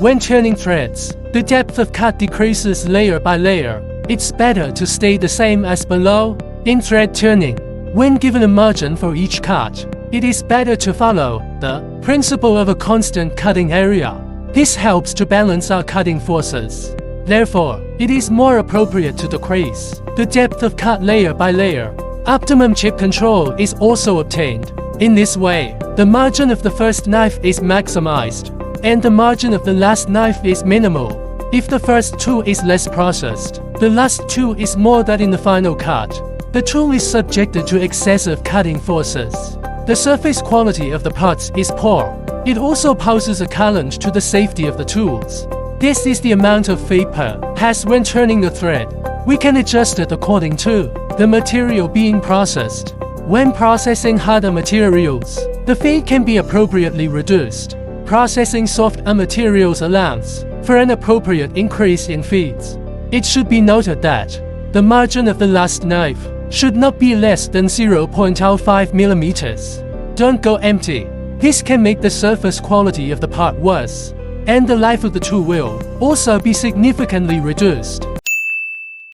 When turning threads, the depth of cut decreases layer by layer. It's better to stay the same as below. In thread turning, when given a margin for each cut, it is better to follow the principle of a constant cutting area. This helps to balance our cutting forces. Therefore, it is more appropriate to decrease the depth of cut layer by layer. Optimum chip control is also obtained. In this way, the margin of the first knife is maximized, and the margin of the last knife is minimal. If the first tool is less processed, the last tool is more than in the final cut. The tool is subjected to excessive cutting forces. The surface quality of the parts is poor. It also poses a challenge to the safety of the tools. This is the amount of vapor passed when turning the thread. We can adjust it according to the material being processed. When processing harder materials, the feed can be appropriately reduced. Processing softer materials allows for an appropriate increase in feeds. It should be noted that the margin of the last knife should not be less than 0.05 millimeters. Don't go empty. This can make the surface quality of the part worse, and the life of the tool will also be significantly reduced.